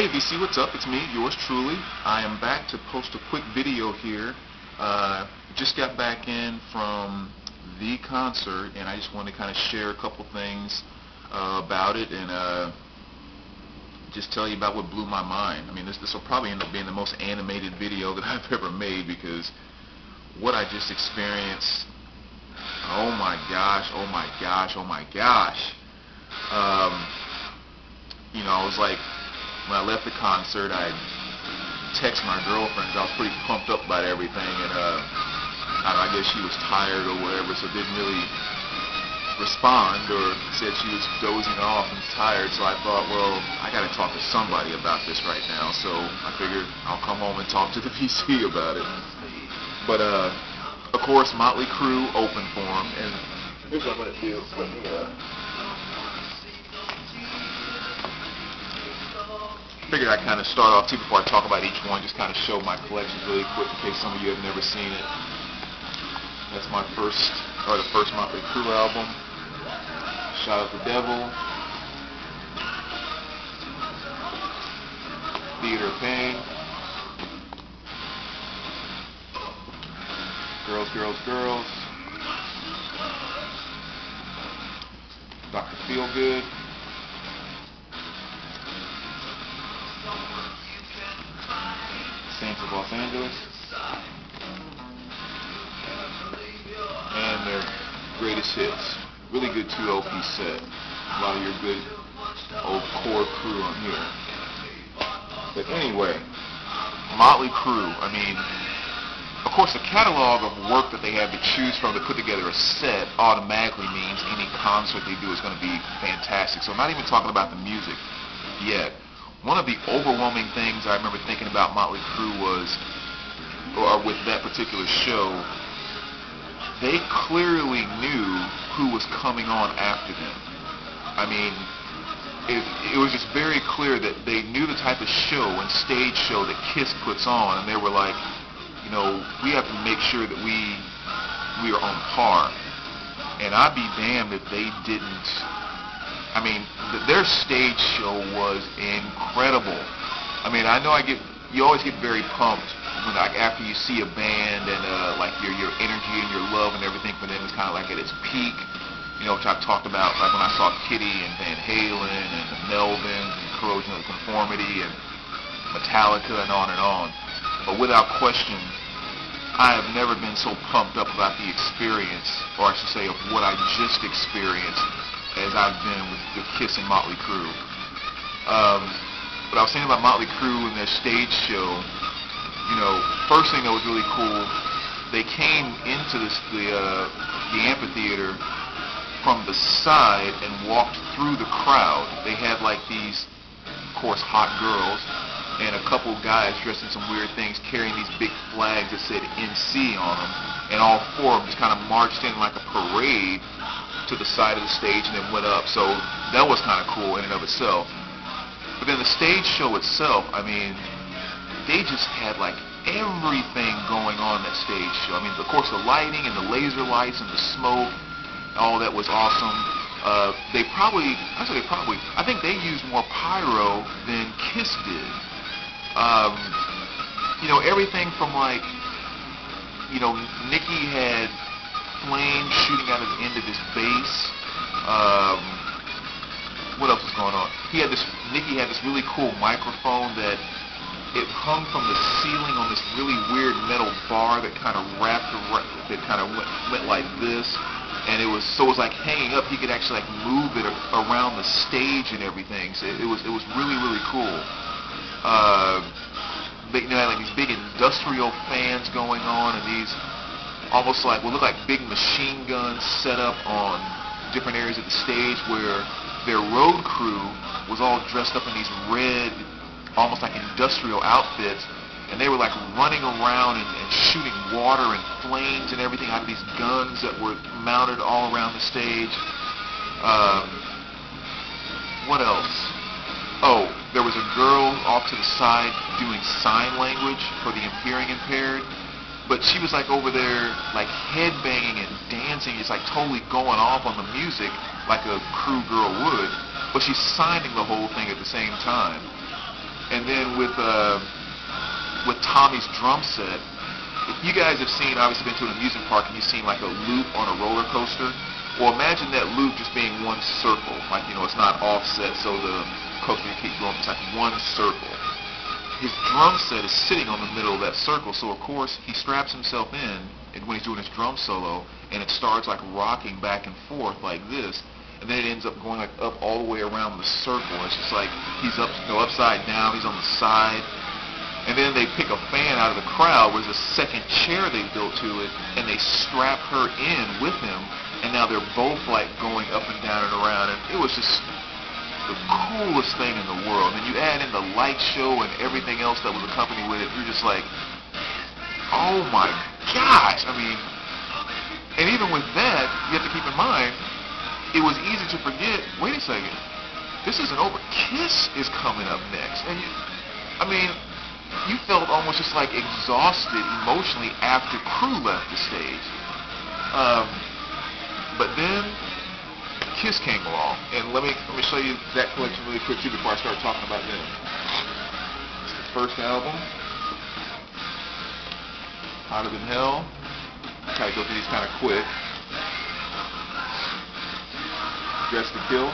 Hey VC, what's up? It's me, yours truly. I am back to post a quick video here. Just got back in from the concert, and I just wanted to kind of share a couple things about it, and just tell you about what blew my mind. I mean, this will probably end up being the most animated video that I've ever made, because what I just experienced, oh my gosh, oh my gosh, oh my gosh. I was like, when I left the concert, I texted my girlfriend, 'cause I was pretty pumped up about everything, and I guess she was tired or whatever, so didn't really respond, or said she was dozing off and tired. So I thought, well, I got to talk to somebody about this right now. So I figured I'll come home and talk to the VC about it. But of course, Motley Crue opened for him, and here's what I'm gonna do. Let me figured I'd kind of start off too before I talk about each one, just kind of show my collection really quick in case some of you have never seen it. That's my the first Motley Crue album. Shout Out the Devil, Theater of Pain, Girls, Girls, Girls, Dr. Feelgood, Saints of Los Angeles, and their greatest hits. Really good 2 LP set. A lot of your good old core crew on here. But anyway, Motley Crue, I mean, of course the catalog of work that they have to choose from to put together a set automatically means any concert they do is going to be fantastic. So I'm not even talking about the music yet. One of the overwhelming things I remember thinking about Motley Crue was, or with that particular show, they clearly knew who was coming on after them. I mean, it was just very clear that they knew the type of show and stage show that KISS puts on, and they were like, we have to make sure that we are on par. And I'd be damned if they didn't. I mean, their stage show was incredible. I mean, I know you always get very pumped when, like, after you see a band, and like your energy and your love and everything for them is kind of like at its peak, which I've talked about, like when I saw Kitty and Van Halen and the Melvins and Corrosion of Conformity and Metallica and on and on. But without question, I have never been so pumped up about the experience, or I should say of what I just experienced, as I've been with KISS and Motley Crue. But I was saying about Motley Crue and their stage show, first thing that was really cool, they came into the amphitheater from the side and walked through the crowd. They had like these, of course, hot girls, and a couple guys dressed in some weird things carrying these big flags that said NC on them, and all 4 of them just kind of marched in like a parade to the side of the stage and then went up. So that was kind of cool in and of itself. But then the stage show itself, I mean, they just had like everything going on in that stage show. I mean, of course, the lighting and the laser lights and the smoke, all that was awesome. I think they used more pyro than KISS did. Everything from like, Nicky had flames shooting out of the end of his bass. What else was going on? Nicky had this really cool microphone that it hung from the ceiling on this really weird metal bar that kind of went like this, and it was like hanging up. He could actually like move it around the stage and everything. So it was really, really cool. They had like these big industrial fans going on, and these almost like what looked like big machine guns set up on different areas of the stage, where their road crew was all dressed up in these red, almost like industrial outfits, and they were like running around and shooting water and flames and everything out of these guns that were mounted all around the stage. What else? Oh, there was a girl off to the side doing sign language for the hearing impaired, but she was like over there like headbanging and dancing, just like totally going off on the music like a Crue girl would, but she's signing the whole thing at the same time. And then with Tommy's drum set, you guys have seen, obviously been to an amusement park and you've seen like a loop on a roller coaster. Well, imagine that loop just being one circle. Like, you know, it's not offset, so the coaster can keep going. It's like one circle. His drum set is sitting on the middle of that circle, so of course he straps himself in and when he's doing his drum solo, and it starts like rocking back and forth like this, and then it ends up going like up all the way around the circle. It's just like he's up, you know, upside down, he's on the side. And then they pick a fan out of the crowd, where there's a second chair they built to it, and they strap her in with him, and now they're both like going up and down and around, and it was just the coolest thing in the world. And you add in the light show and everything else that was accompanied with it, you're just like, oh my gosh. I mean, and even with that, you have to keep in mind, it was easy to forget, wait a second, this isn't over. Kiss is coming up next. And you felt almost just like exhausted emotionally after Crew left the stage. But then Kiss came along, and let me show you that collection really quick too before I start talking about them. It's the first album, Hotter Than Hell. I try to go through these kind of quick. Dress to Kill.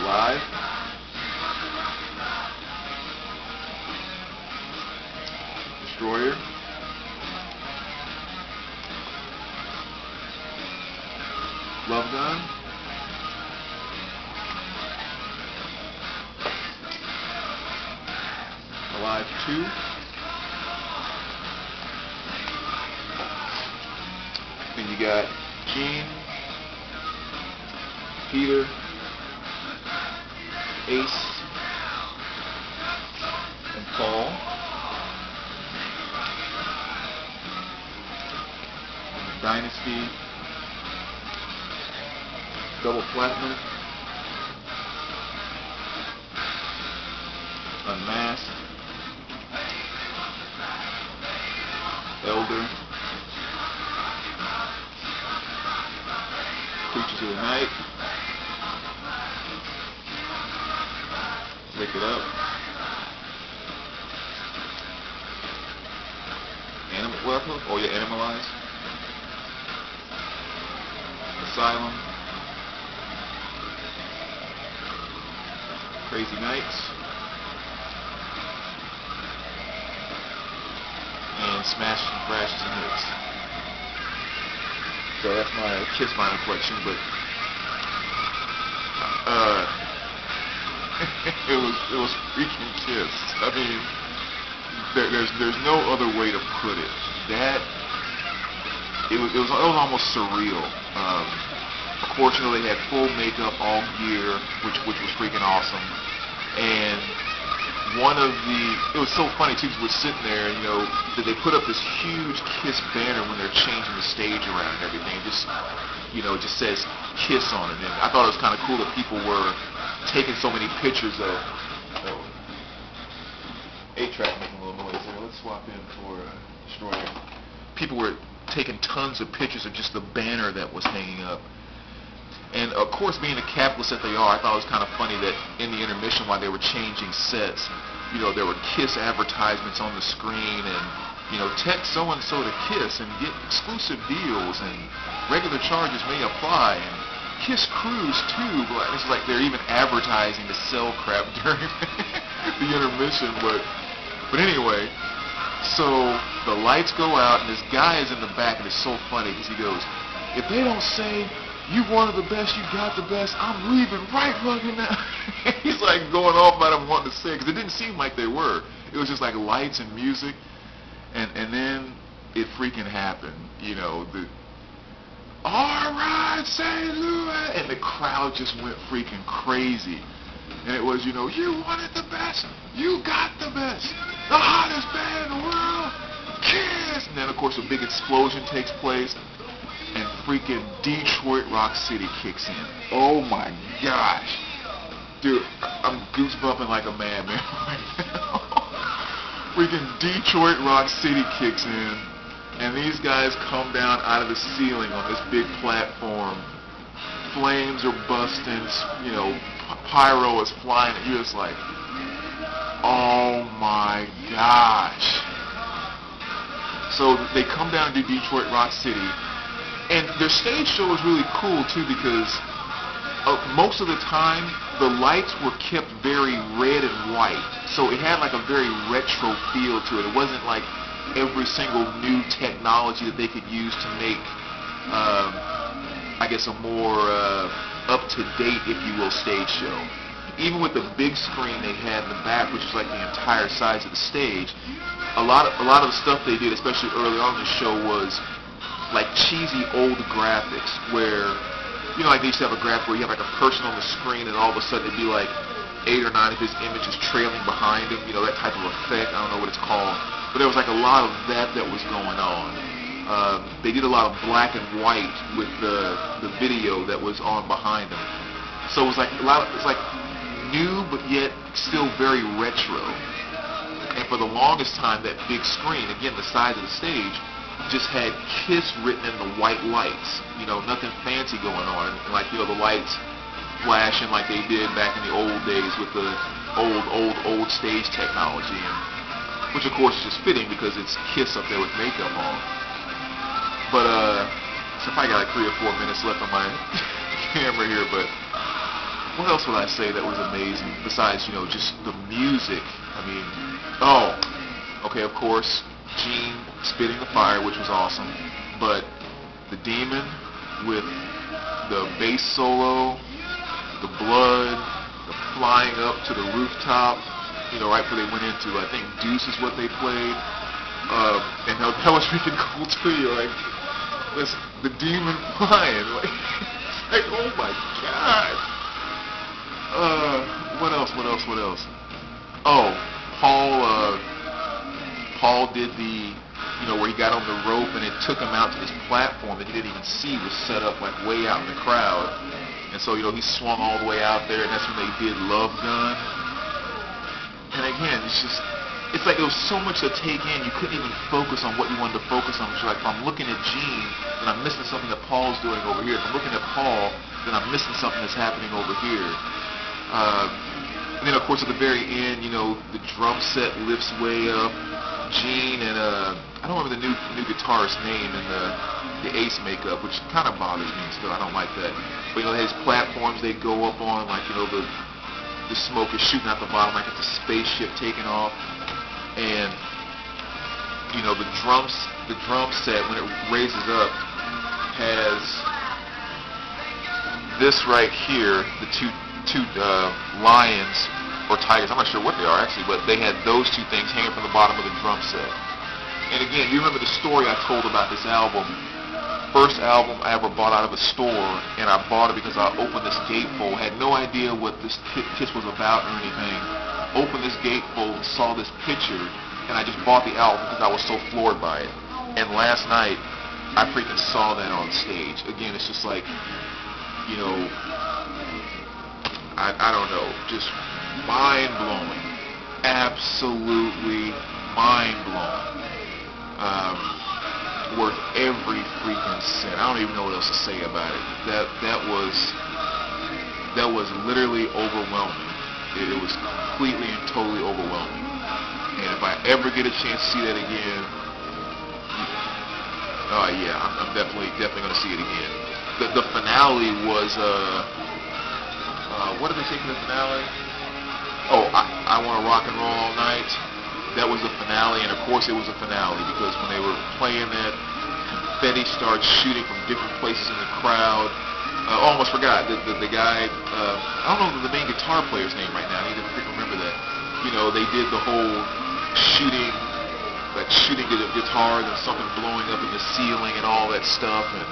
Alive. Destroyer. Love Gun. Alive 2. Then you got Gene, Peter, Ace, and Paul. And Dynasty, Double Platinum, Unmasked, Elder, Creatures of the Night, Lick It Up, Animalize, Asylum, Crazy Nights, and Smash and Crashes and Hits. So that's my Kiss vinyl collection, but it was freaking Kiss. I mean, there's no other way to put it. It was almost surreal. Of course, you know, they had full makeup, all gear, which was freaking awesome. And it was so funny too, because we're sitting there, and, you know, they put up this huge Kiss banner when they're changing the stage around and everything. It just says Kiss on it. And I thought it was kind of cool that people were taking so many pictures of 8-track making a little noise there. Let's swap in for Destroyer. People were taking tons of pictures of just the banner that was hanging up. And of course, being the capitalist that they are, I thought it was kind of funny that in the intermission while they were changing sets, you know, there were Kiss advertisements on the screen, and, you know, text so-and-so to Kiss and get exclusive deals, and regular charges may apply, and Kiss Cruise too. But it's like they're even advertising to sell crap during the intermission. But anyway, so the lights go out, and this guy is in the back, and it's so funny because he goes, "If they don't say you one of the best, you got the best, I'm leaving right fucking now." He's like going off about him wanting to say, because it didn't seem like they were. It was just like lights and music, and then it freaking happened. You know, all right, St. Louis, and the crowd just went freaking crazy. And it was, you know, you wanted the best, you got the best, the hottest band in the world, Kiss. And then, of course, a big explosion takes place, and freaking Detroit Rock City kicks in. Oh my gosh. Dude, I'm goosebumping like a madman right now. Freaking Detroit Rock City kicks in, and these guys come down out of the ceiling on this big platform, flames are busting, you know, pyro is flying, and you're just like, oh my gosh. So they come down to Detroit Rock City, and their stage show was really cool too, because most of the time the lights were kept very red and white, so it had like a very retro feel to it. It wasn't like every single new technology that they could use to make, I guess, a more up-to-date, if you will, stage show. Even with the big screen they had in the back, which was like the entire size of the stage, a lot of the stuff they did, especially early on in the show, was like cheesy old graphics, where, you know, like they used to have a graphic where you have like a person on the screen and all of a sudden it'd be like 8 or 9 of his images trailing behind him, you know, that type of effect. I don't know what it's called, but there was like a lot of that was going on. They did a lot of black and white with the video that was on behind them, so it was like it's like new but yet still very retro. And for the longest time, that big screen, again the size of the stage, just had KISS written in the white lights. You know, nothing fancy going on. And like, you know, the lights flashing like they did back in the old days with the old stage technology, and which of course is just fitting because it's KISS up there with makeup on. But so I got like 3 or 4 minutes left on my camera here, but what else would I say that was amazing besides, you know, just the music? I mean, okay, of course, Gene spitting the fire, which was awesome, but the Demon with the bass solo, the blood, the flying up to the rooftop, you know, right before they went into, I think Deuce is what they played, and that was freaking cool too. You're like, listen, the Demon flying, like oh my god. What else? Oh, Paul did the, you know, where he got on the rope and it took him out to this platform that he didn't even see was set up like way out in the crowd. And so, you know, he swung all the way out there, and that's when they did Love Gun. And again, it's like there was so much to take in, you couldn't even focus on what you wanted to focus on. It's like, if I'm looking at Gene, then I'm missing something that Paul's doing over here. If I'm looking at Paul, then I'm missing something that's happening over here. And then, of course, at the very end, you know, the drum set lifts way up. Gene and I don't remember the new guitarist's name in the Ace makeup, which kind of bothers me still. I don't like that. But, you know, his platforms they go up on, like, you know, the smoke is shooting out the bottom like it's a spaceship taking off. And, you know, the drum set, when it raises up, has this right here, the two lions or tigers, I'm not sure what they are actually, but they had those two things hanging from the bottom of the drum set. And again, you remember the story I told about this album. First album I ever bought out of a store, and I bought it because I opened this gatefold, had no idea what this KISS was about or anything. Opened this gatefold and saw this picture, and I just bought the album because I was so floored by it. And last night, I freaking saw that on stage. Again, it's just like, you know, I don't know, just mind-blowing. Absolutely mind-blowing. Worth every freaking cent. I don't even know what else to say about it. That was literally overwhelming. It was completely and totally overwhelming. And if I ever get a chance to see that again, yeah, I'm definitely going to see it again. The finale was what did they say for the finale? Oh, I Want to Rock and Roll All Night. That was the finale, and of course it was a finale because when they were playing that, confetti started shooting from different places in the crowd. Almost forgot the guy. I don't know the main guitar player's name right now. I need to freaking remember that. You know, they did the whole shooting the guitar, then something blowing up in the ceiling and all that stuff, and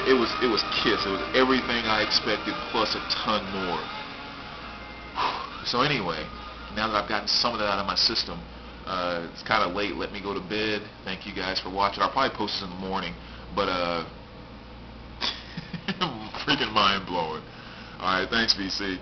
it was KISS. It was everything I expected plus a ton more. So anyway, now that I've gotten some of that out of my system, it's kind of late. Let me go to bed. Thank you guys for watching. I'll probably post this in the morning, but freaking mind blowing. All right, thanks, VC.